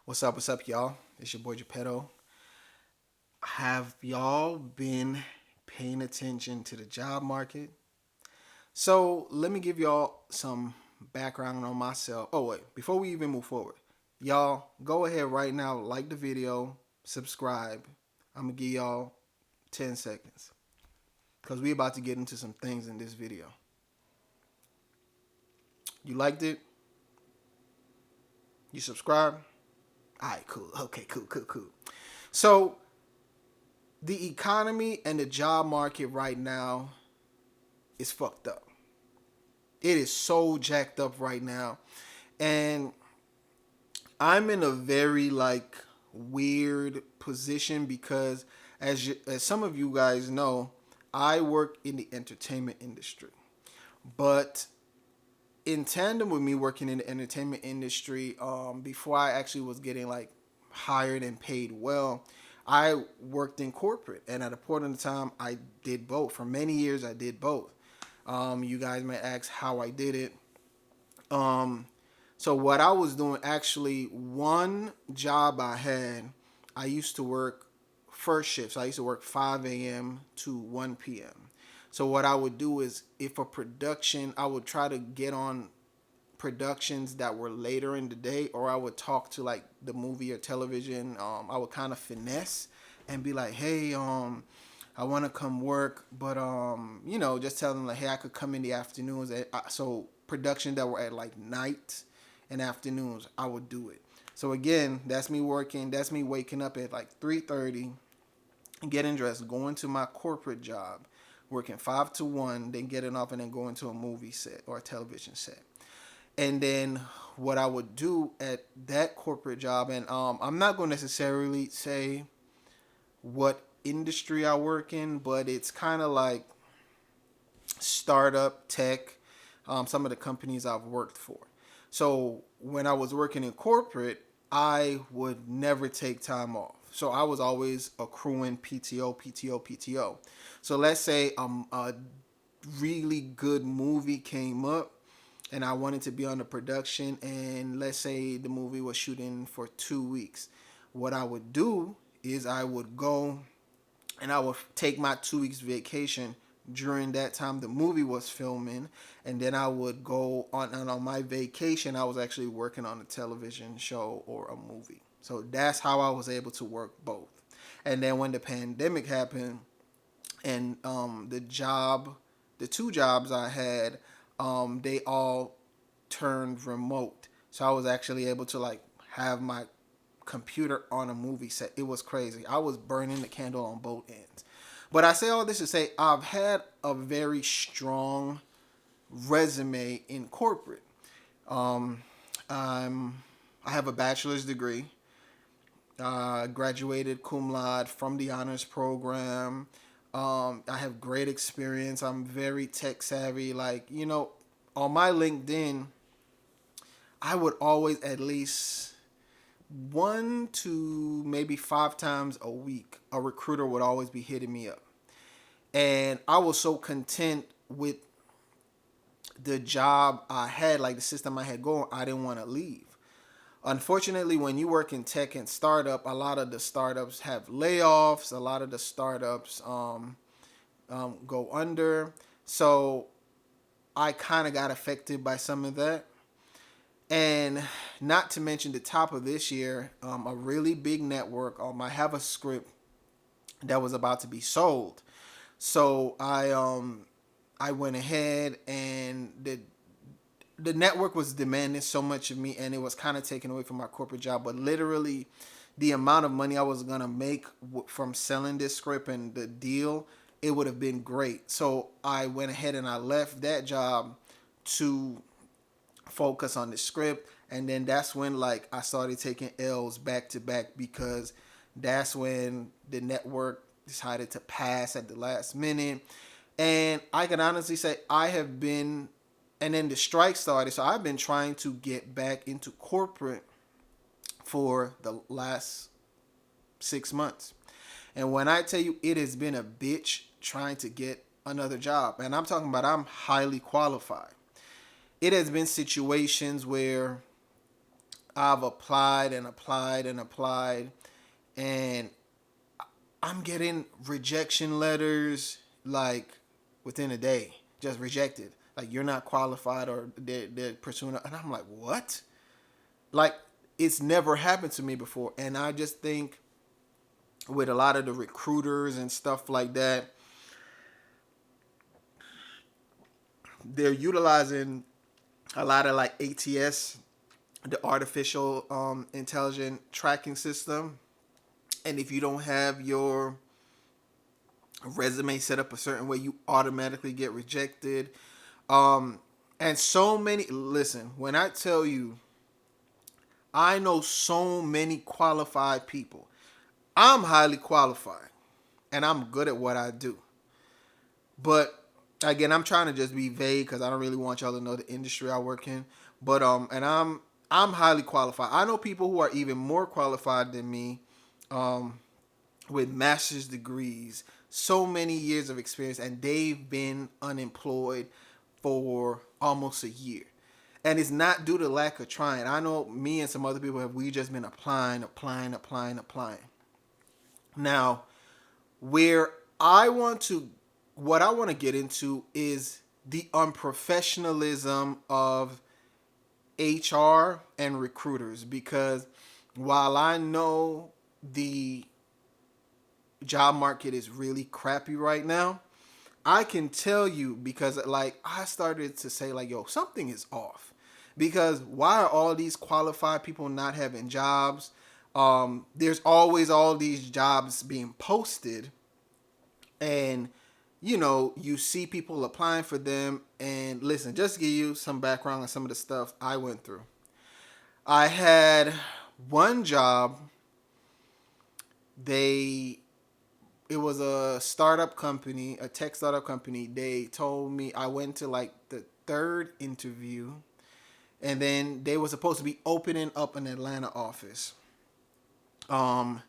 What's up, y'all? It's your boy Geppetto. Have y'all been paying attention to the job market? So let me give y'all some background on myself. Oh wait, before we even move forward, y'all go ahead right now, like the video, subscribe. I'm gonna give y'all 10 seconds because we about to get into some things in this video. You liked it? You subscribe? All right, cool. Okay, cool. So the economy and the job market right now is fucked up. It is so jacked up right now. And I'm in a very weird position because as some of you guys know, I work in the entertainment industry. But in tandem with me working in the entertainment industry, before I actually was getting hired and paid well, I worked in corporate, and at a point in time, I did both. For many years, I did both. You guys may ask how I did it. Um, so what I was doing, actually, one job I had, I used to work first shifts. I used to work 5 a.m. to 1 p.m. So what I would do is, if a production, I would try to get on productions that were later in the day, or I would talk to the movie or television. I would kind of finesse and be like, hey, I want to come work, but just tell them hey, I could come in the afternoons. So production that were at night and afternoons, I would do it. So again, that's me working. That's me waking up at 3:30, getting dressed, going to my corporate job, working 5 to 1, then getting off and then going to a movie set or a television set. And then what I would do at that corporate job, and I'm not going to necessarily say what industry I work in, but it's kind of like startup tech, some of the companies I've worked for. So when I was working in corporate, I would never take time off. So I was always accruing PTO. So let's say a really good movie came up and I wanted to be on the production, and let's say the movie was shooting for 2 weeks. What I would do is I would go and I would take my 2 weeks vacation during that time the movie was filming, and then I would go on, and on my vacation I was actually working on a television show or a movie. So that's how I was able to work both. And then when the pandemic happened, and the two jobs I had, they all turned remote. So I was actually able to have my computer on a movie set. It was crazy. I was burning the candle on both ends. But I say all this to say I've had a very strong resume in corporate. Um, I have a bachelor's degree. Graduated cum laude from the honors program. I have great experience. I'm very tech savvy. On my LinkedIn, I would always at least 1 to maybe 5 times a week, a recruiter would always be hitting me up. And I was so content with the job I had, the system I had going, I didn't want to leave. Unfortunately, when you work in tech and startup, a lot of the startups have layoffs. A lot of the startups go under. So I kind of got affected by some of that. And not to mention the top of this year, a really big network. I have a script that was about to be sold. So I went ahead, and the network was demanding so much of me, and it was kind of taken away from my corporate job. But literally, the amount of money I was gonna make from selling this script and the deal, it would have been great. So I went ahead and I left that job to focus on the script, and then that's when I started taking L's back to back, because that's when the network decided to pass at the last minute. And I can honestly say I have been, and then the strike started, so I've been trying to get back into corporate for the last 6 months. And when I tell you, it has been a bitch trying to get another job, and I'm talking about I'm highly qualified. It has been situations where I've applied and applied and applied, and I'm getting rejection letters like within a day, just rejected. Like you're not qualified, or they're pursuing, and I'm like, what? Like it's never happened to me before, and I just think with a lot of the recruiters and stuff like that, they're utilizing a lot of like ATS, the artificial intelligent tracking system, and if you don't have your resume set up a certain way, you automatically get rejected. Um, and so many. Listen, when I tell you, I know so many qualified people. I'm highly qualified, and I'm good at what I do. But again, I'm trying to just be vague because I don't really want y'all to know the industry I work in. But and I'm highly qualified. I know people who are even more qualified than me, um, with master's degrees, so many years of experience, and they've been unemployed for almost a year. And it's not due to lack of trying. I know me and some other people we just been applying. Now, where I want to what I want to get into is the unprofessionalism of HR and recruiters, because while I know the job market is really crappy right now, I can tell you, because like I started to say like, yo, something is off. Because why are all these qualified people not having jobs? There's always all these jobs being posted, and you see people applying for them. And listen, just to give you some background on some of the stuff I went through. I had one job. They It was a startup company, a tech startup company. They told me I went to like the third interview, and then they were supposed to be opening up an Atlanta office. Um,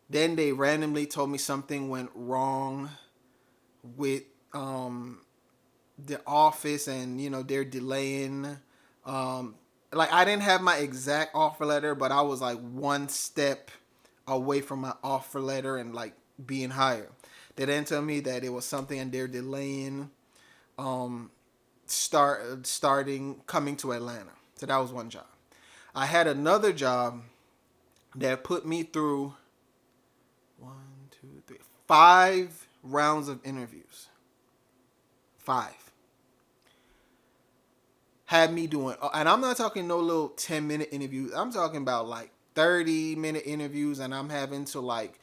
then they randomly told me something went wrong with the office, and they're delaying. Um, like I didn't have my exact offer letter, but I was like one step away from my offer letter and like being hired. They didn't tell me that it was something, and they're delaying um, starting coming to Atlanta. So that was one job. I had another job that put me through one, two, three, 5 rounds of interviews. 5. Had me doing, and I'm not talking no little 10-minute interviews. I'm talking about like 30-minute interviews, and I'm having to like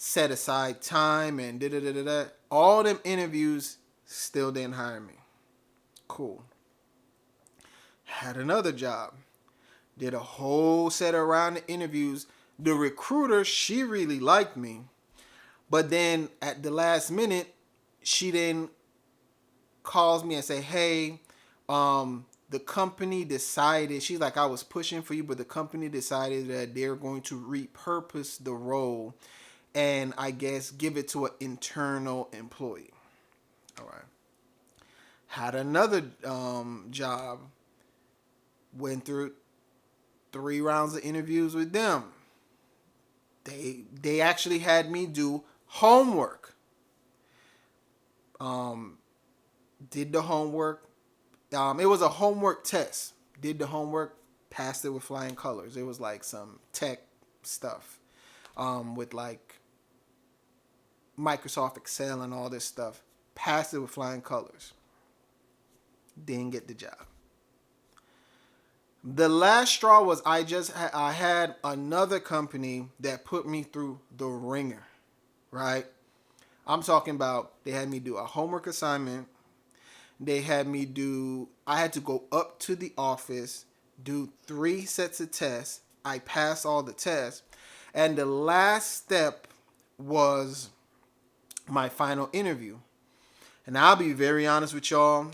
set aside time and da da da da da. All them interviews still didn't hire me. Cool. Had another job. Did a whole set of round of interviews. The recruiter, she really liked me, but then at the last minute, she then calls me and say, "Hey, the company decided." She's like, "I was pushing for you, but the company decided that they're going to repurpose the role, and I guess give it to an internal employee." All right. Had another job. Went through 3 rounds of interviews with them. They actually had me do homework. Um, did the homework. It was a homework test. Did the homework, passed it with flying colors. It was like some tech stuff, with like Microsoft Excel and all this stuff. Passed it with flying colors. Didn't get the job. The last straw was I had another company that put me through the ringer, right? I'm talking about they had me do a homework assignment. I had to go up to the office, do 3 sets of tests. I passed all the tests. And the last step was my final interview. And I'll be very honest with y'all,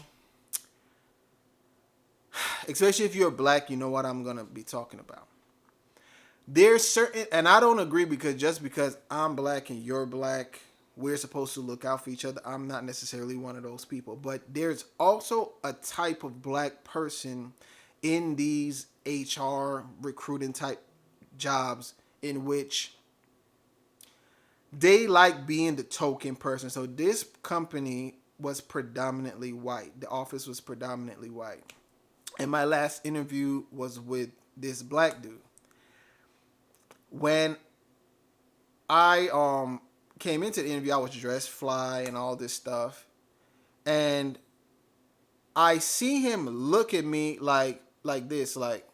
especially if you're black, you know what I'm going to be talking about. There's certain, and I don't agree, because just because I'm black and you're black, we're supposed to look out for each other. I'm not necessarily one of those people. But there's also a type of black person in these HR recruiting type jobs in which they like being the token person. So this company was predominantly white. The office was predominantly white. And my last interview was with this black dude. When I came into the interview, I was dressed fly and all this stuff. And I see him look at me like this, like,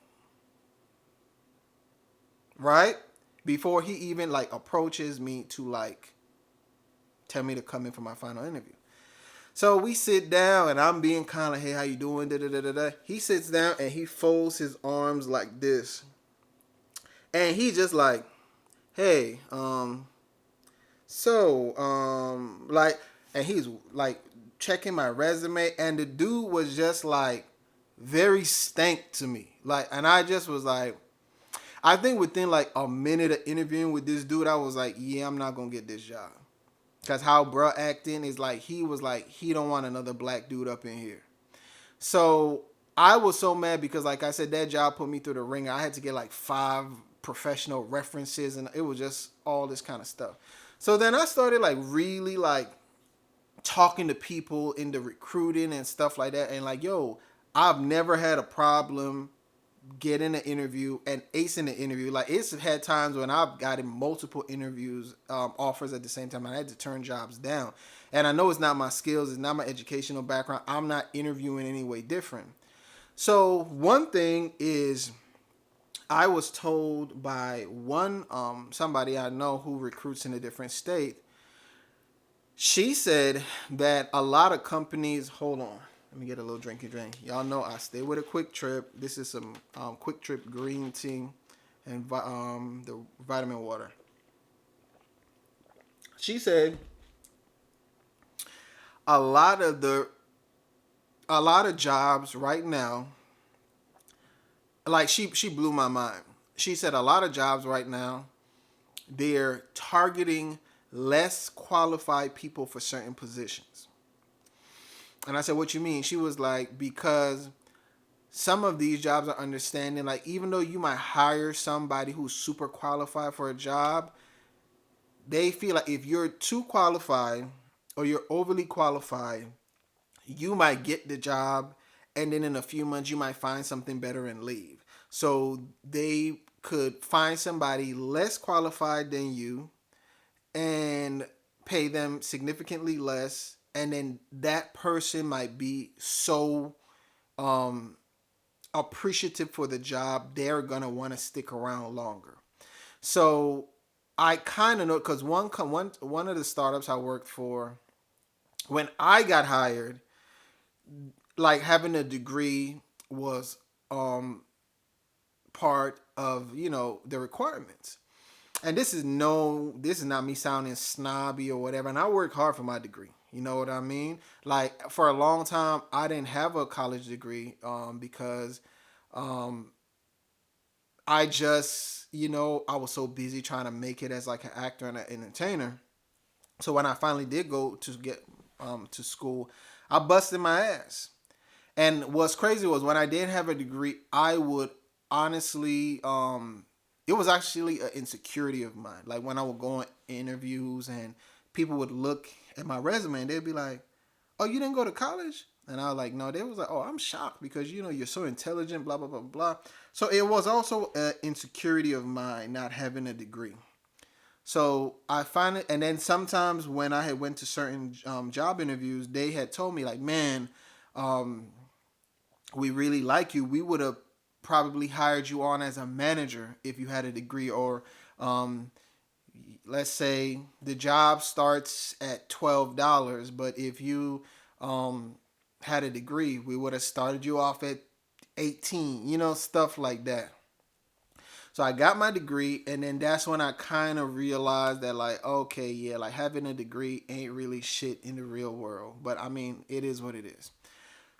right? Before he even like approaches me to like tell me to come in for my final interview. So we sit down and I'm being kind of, hey, how you doing? Da, da, da, da, da. He sits down and he folds his arms like this. And he just like, hey, like, and he's like checking my resume, and the dude was just like very stank to me. Like, and I just was like, I think within like a minute of interviewing with this dude, I was like, yeah, I'm not gonna get this job. Cause how bruh acting is like, he was like, he don't want another black dude up in here. So I was so mad because, like I said, that job put me through the ringer. I had to get like 5 professional references, and it was just all this kind of stuff. So then I started like really like talking to people in the recruiting and stuff like that, and like, yo, I've never had a problem getting an interview and acing the interview. Like, it's had times when I've gotten multiple interviews, offers at the same time. I had to turn jobs down. And I know it's not my skills, it's not my educational background. I'm not interviewing any way different. So one thing is, I was told by one somebody I know who recruits in a different state. She said that a lot of companies, hold on, let me get a little drinky drink. Y'all know I stay with a Quick Trip. This is some Quick Trip green tea and the vitamin water. She said a lot of jobs right now, like she blew my mind. She said a lot of jobs right now, they're targeting less qualified people for certain positions. And I said, what you mean? She was like, because some of these jobs are understanding, like, even though you might hire somebody who's super qualified for a job, they feel like if you're too qualified or you're overly qualified, you might get the job, and then in a few months you might find something better and leave. So they could find somebody less qualified than you and pay them significantly less, and then that person might be so appreciative for the job, they're gonna want to stick around longer. So I kind of know, because one of the startups I worked for, when I got hired, like, having a degree was part of, the requirements. And this is not me sounding snobby or whatever. And I worked hard for my degree. You know what I mean? Like, for a long time, I didn't have a college degree because I just, I was so busy trying to make it as like an actor and an entertainer. So when I finally did go to get to school, I busted my ass. And what's crazy was, when I didn't have a degree, I would honestly, it was actually an insecurity of mine. Like, when I would go on interviews and people would look at my resume and they'd be like, oh, you didn't go to college? And I was like, no. They was like, oh, I'm shocked because, you're so intelligent, blah, blah, blah, blah. So it was also an insecurity of mine not having a degree. So I find it, and then sometimes when I had went to certain job interviews, they had told me like, man, um, we really like you. We would have probably hired you on as a manager if you had a degree, or um, let's say the job starts at $12, but if you had a degree, we would have started you off at 18, stuff like that. So I got my degree, and then that's when I kind of realized that, like, okay, yeah, like, having a degree ain't really shit in the real world. But I mean, it is what it is.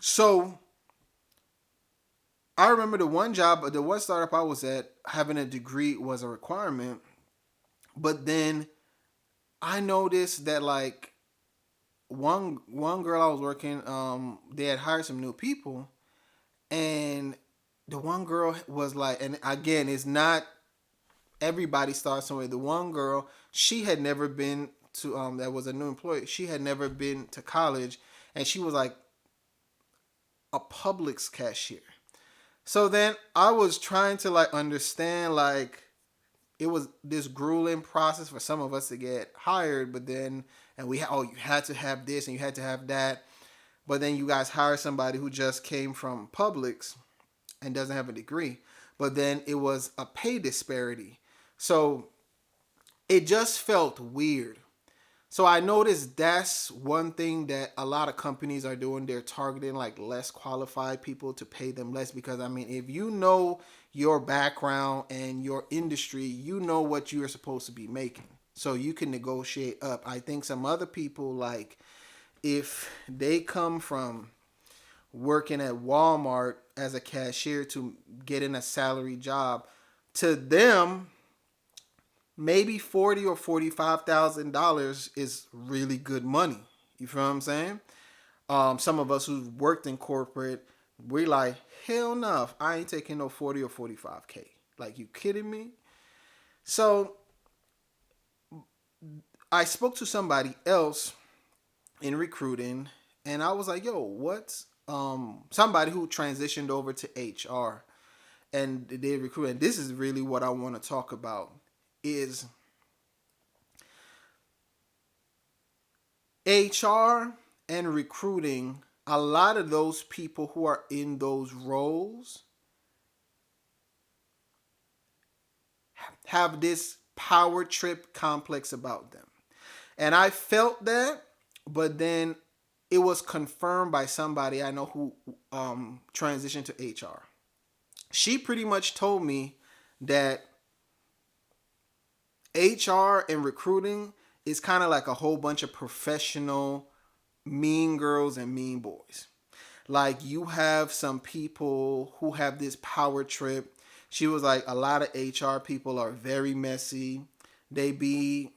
So I remember the one startup I was at, having a degree was a requirement. But then I noticed that, like, one girl I was working, they had hired some new people, and the one girl was like, and again, it's not everybody starts somewhere. The one girl, she had never been to that was a new employee. She had never been to college, and she was like a Publix cashier. So then I was trying to like understand like it was this grueling process for some of us to get hired, but then and oh, you had to have this and you had to have that, but then you guys hire somebody who just came from Publix and doesn't have a degree, but then it was a pay disparity. So it just felt weird. So I noticed that's one thing that a lot of companies are doing. They're targeting like less qualified people to pay them less because I mean, if you know your background and your industry, you know what you're supposed to be making. So you can negotiate up. I think some other people like if they come from working at Walmart as a cashier to getting a salary job, to them maybe $40,000 or $45,000 is really good money. You feel what I'm saying? Some of us who've worked in corporate, we like, hell no, I ain't taking no 40 or 45K. Like, you kidding me? So I spoke to somebody else in recruiting, and I was like, yo, what's somebody who transitioned over to HR and they recruit, and this is really what I want to talk about is HR and recruiting. A lot of those people who are in those roles have this power trip complex about them. And I felt that, but then it was confirmed by somebody I know who transitioned to HR. She pretty much told me that HR and recruiting is kind of like a whole bunch of professional mean girls and mean boys. Like you have some people who have this power trip. She was like, a lot of HR people are very messy. They be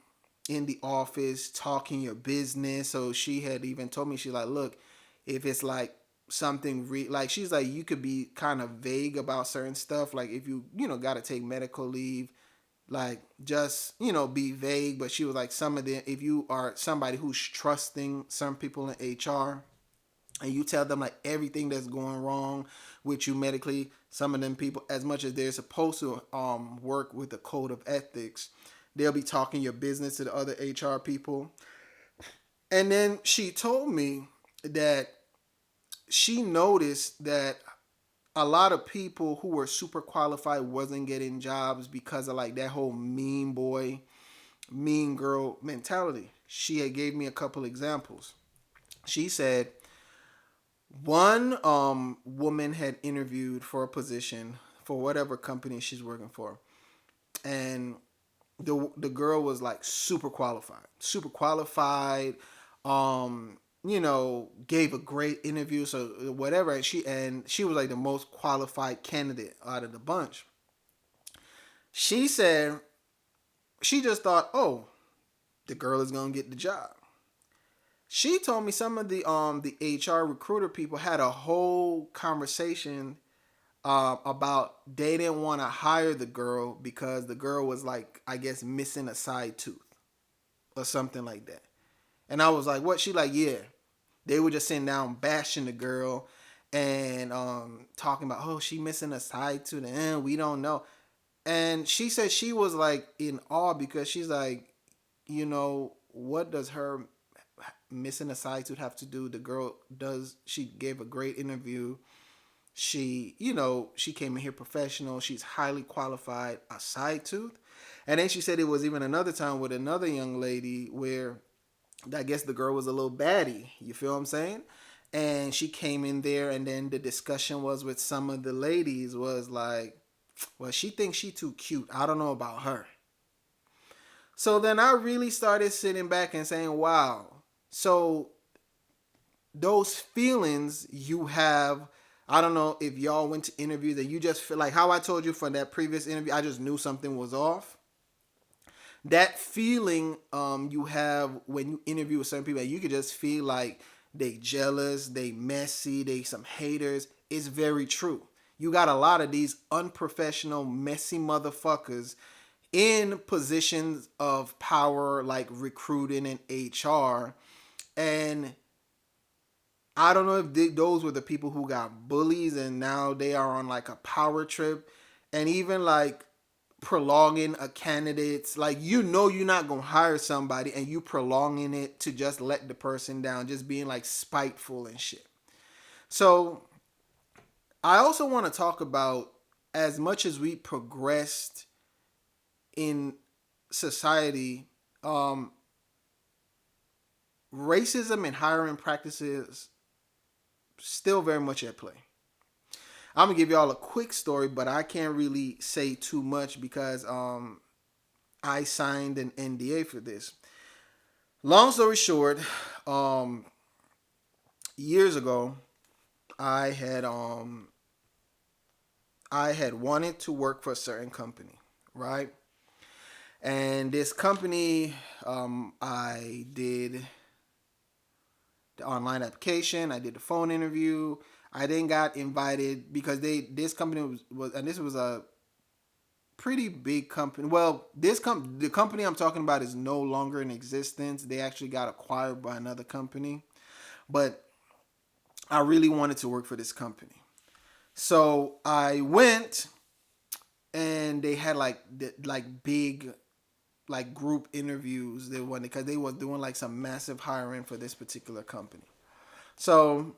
in the office talking your business. So she had even told me, she's like, look, if it's like something like she's like, you could be kind of vague about certain stuff. Like if you got to take medical leave, like just be vague. But she was like, some of them, if you are somebody who's trusting some people in HR and you tell them like everything that's going wrong with you medically, some of them people, as much as they're supposed to work with a code of ethics, they'll be talking your business to the other HR people. And then she told me that she noticed that a lot of people who were super qualified wasn't getting jobs because of like that whole mean boy, mean girl mentality. She had gave me a couple examples. She said one woman had interviewed for a position for whatever company she's working for, and the girl was like super qualified. Gave a great interview, so whatever. And she was like the most qualified candidate out of the bunch. She said she just thought, oh, the girl is gonna get the job. She told me some of the HR recruiter people had a whole conversation about they didn't want to hire the girl because the girl was like, I guess, missing a side tooth or something like that. And I was like, what? She like, yeah. They were just sitting down bashing the girl and talking about, oh, she missing a side tooth and we don't know. And she said she was like in awe because she's like, what does her missing a side tooth have to do? The girl she gave a great interview. She came in here professional. She's highly qualified. A side tooth. And then she said it was even another time with another young lady where I guess the girl was a little baddie. You feel what I'm saying? And she came in there and then the discussion was with some of the ladies was like, well, she thinks she too cute. I don't know about her. So then I really started sitting back and saying, wow. So those feelings you have, I don't know if y'all went to interviews and you just feel like how I told you from that previous interview, I just knew something was off. That feeling you have when you interview with certain people, you could just feel like they jealous, they messy, they some haters. It's very true. You got a lot of these unprofessional, messy motherfuckers in positions of power like recruiting and HR. And I don't know if those were the people who got bullies and now they are on like a power trip, and even like prolonging a candidate's, like, you're not gonna hire somebody and you prolonging it to just let the person down, just being like spiteful and shit. So I also want to talk about, as much as we progressed in society, um, racism and hiring practices still very much at play. I'm gonna give y'all a quick story, but I can't really say too much because I signed an NDA for this. Long story short, um, years ago, I had um, I had wanted to work for a certain company, right? And this company, I did the online application, I did the phone interview. I then got invited because this company was and this was a pretty big company. Well, the company I'm talking about is no longer in existence. They actually got acquired by another company. But I really wanted to work for this company. So I went, and they had like big like group interviews. They wanted, because they was doing like some massive hiring for this particular company. So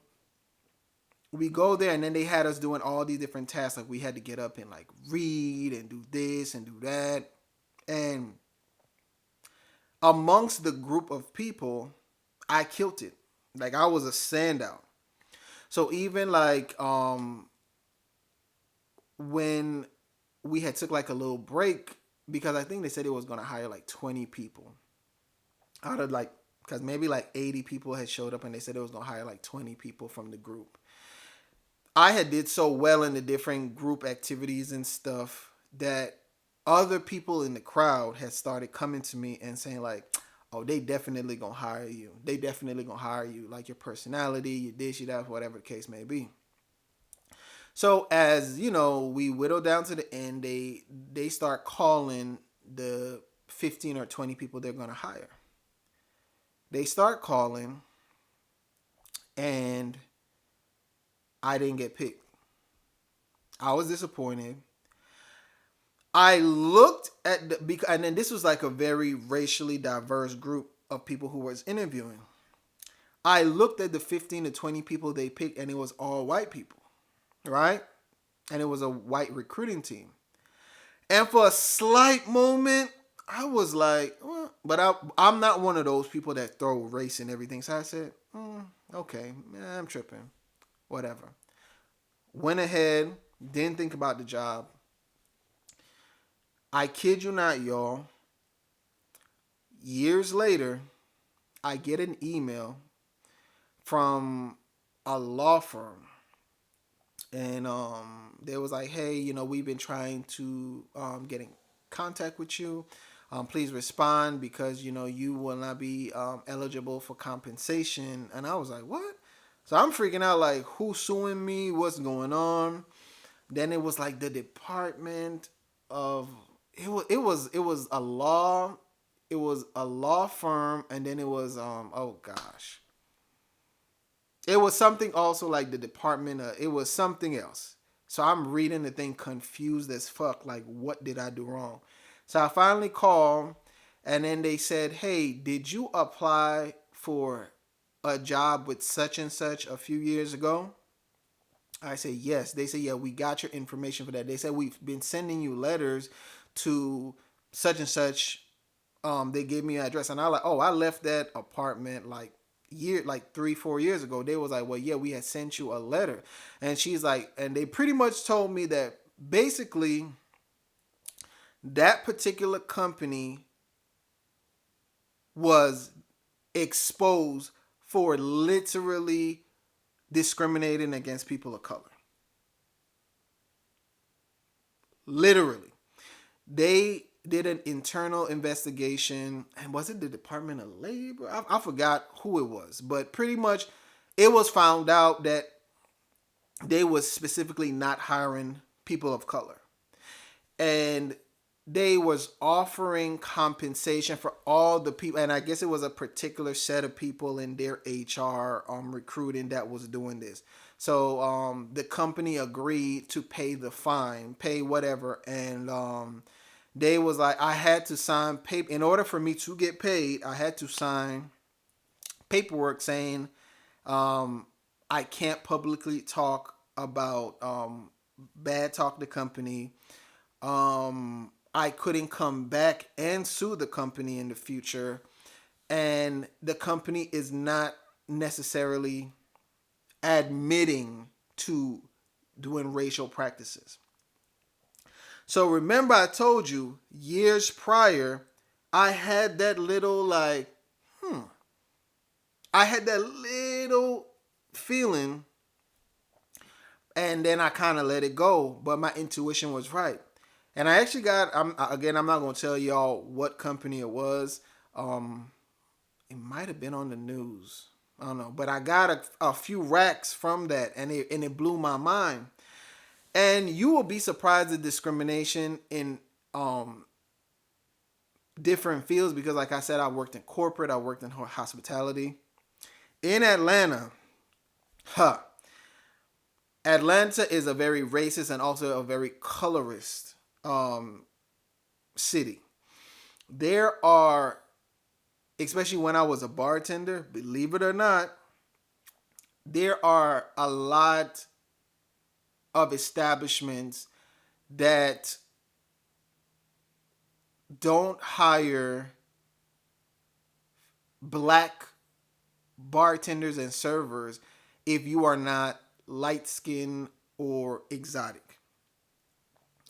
we go there, and then they had us doing all these different tasks. Like we had to get up and like read and do this and do that. And amongst the group of people, I killed it. Like I was a standout. So even like when we had took like a little break, because I think they said it was gonna hire like 20 people out of like, because maybe like 80 people had showed up, and they said it was gonna hire like 20 people from the group. I had did so well in the different group activities and stuff that other people in the crowd had started coming to me and saying like, "Oh, they definitely gonna hire you. They definitely gonna hire you. Like your personality, your this, your that, whatever the case may be." So as you know, we whittle down to the end. They start calling the 15 or 20 people they're gonna hire. They start calling, and I didn't get picked. I was disappointed. I looked at and then this was like a very racially diverse group of people who was interviewing. I looked at the 15 to 20 people they picked, and it was all white people, right? And it was a white recruiting team. And for a slight moment, I was like, but I'm not one of those people that throw race and everything. So I said, okay, I'm tripping, whatever. Went ahead, didn't think about the job. I kid you not, y'all. Years later, I get an email from a law firm, and they was like, "Hey, we've been trying to get in contact with you. Please respond because you will not be eligible for compensation." And I was like, "What?" So I'm freaking out, like, who's suing me? What's going on? Then it was like the department of it was a law firm, and then it was oh gosh, it was something also like the department it was something else. So I'm reading the thing confused as fuck, like what did I do wrong? So I finally called, and then they said, "Hey, did you apply for a job with such and such a few years ago?" I said, "Yes." They said, "Yeah, we got your information for that." They said, "We've been sending you letters to such and such." They gave me an address, and I like, "Oh, I left that apartment like 3-4 years ago." They was like, "Well, yeah, we had sent you a letter." And she's like, and they pretty much told me that basically that particular company was exposed for literally discriminating against people of color. Literally. They did an internal investigation, and was it the Department of Labor? I forgot who it was, but pretty much it was found out that they was specifically not hiring people of color. And they was offering compensation for all the people, and I guess it was a particular set of people in their HR recruiting that was doing this. So the company agreed to pay the fine, pay whatever, and they was like, I had to sign paper in order for me to get paid. I had to sign paperwork saying I can't publicly talk about bad talk the company. I couldn't come back and sue the company in the future, and the company is not necessarily admitting to doing racial practices. So remember, I told you years prior, I had that little like, I had that little feeling, and then I kind of let it go. But my intuition was right, and I actually got. I'm not gonna tell y'all what company it was. It might have been on the news. I don't know, but I got a few racks from that, and it blew my mind. And you will be surprised at discrimination in different fields because, like I said, I worked in corporate, I worked in hospitality. In Atlanta, huh? Atlanta is a very racist and also a very colorist city. There are, especially when I was a bartender, believe it or not, there are a lot of establishments that don't hire black bartenders and servers if you are not light skinned or exotic.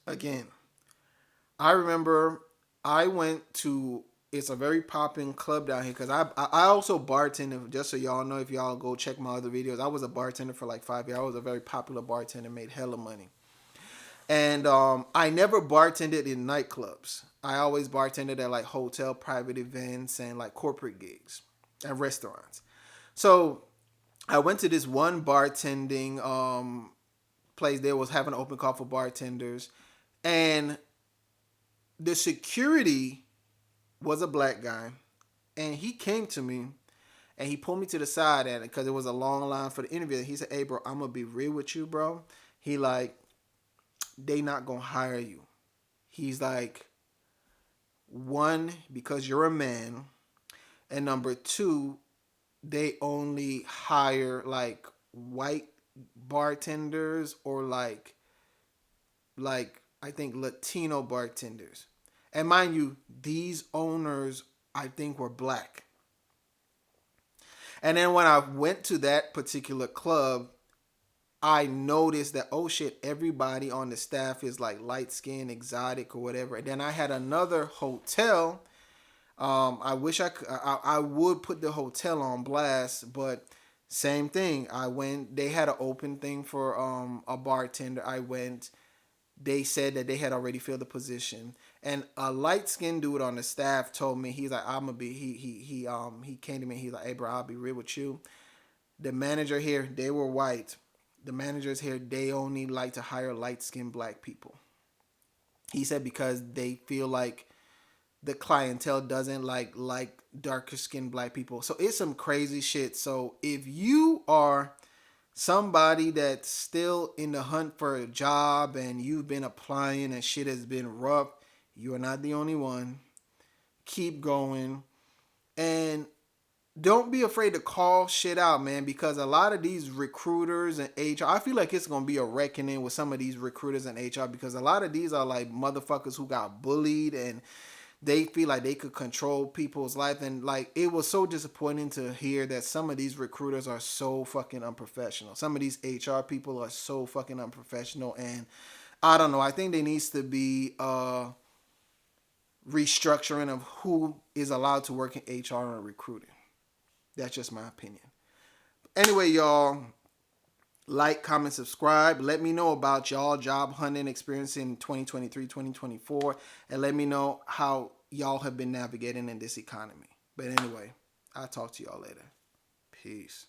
Again, I remember I went to, it's a very popping club down here because I also bartended, just so y'all know, if y'all go check my other videos. I was a bartender for like 5 years. I was a very popular bartender, made hella money. And I never bartended in nightclubs. I always bartended at like hotel private events and like corporate gigs and restaurants. So I went to this one bartending place. There was having an open call for bartenders, and the security was a black guy, and he came to me and he pulled me to the side and because it was a long line for the interview. He said, "Hey, bro, I'm gonna be real with you, bro." He like, they not gonna hire you. He's like, one, because you're a man, and number two, they only hire like white bartenders or like I think Latino bartenders. And mind you, these owners I think were black. And then when I went to that particular club, I noticed that, oh shit, everybody on the staff is like light skinned, exotic, or whatever. And then I had another hotel. I wish I would put the hotel on blast, but same thing. I went. They had an open thing for a bartender. I went. They said that they had already filled the position, and a light skinned dude on the staff told me, he's like, I'm gonna be. He came to me. He's like, hey bro, I'll be real with you. The manager here, they were white. The managers here, they only like to hire light skinned black people. He said because they feel like the clientele doesn't like darker skinned black people. So it's some crazy shit. So if you are somebody that's still in the hunt for a job and you've been applying and shit has been rough, you are not the only one. Keep going. And don't be afraid to call shit out, man, because a lot of these recruiters and HR, I feel like it's going to be a reckoning with some of these recruiters and HR because a lot of these are like motherfuckers who got bullied and they feel like they could control people's life. And like, it was so disappointing to hear that some of these recruiters are so fucking unprofessional. Some of these HR people are so fucking unprofessional. And I don't know. I think there needs to be restructuring of who is allowed to work in HR and recruiting. That's just my opinion. Anyway, y'all, like, comment, subscribe. Let me know about y'all job hunting experience in 2023, 2024, and let me know how y'all have been navigating in this economy. But anyway, I'll talk to y'all later. Peace.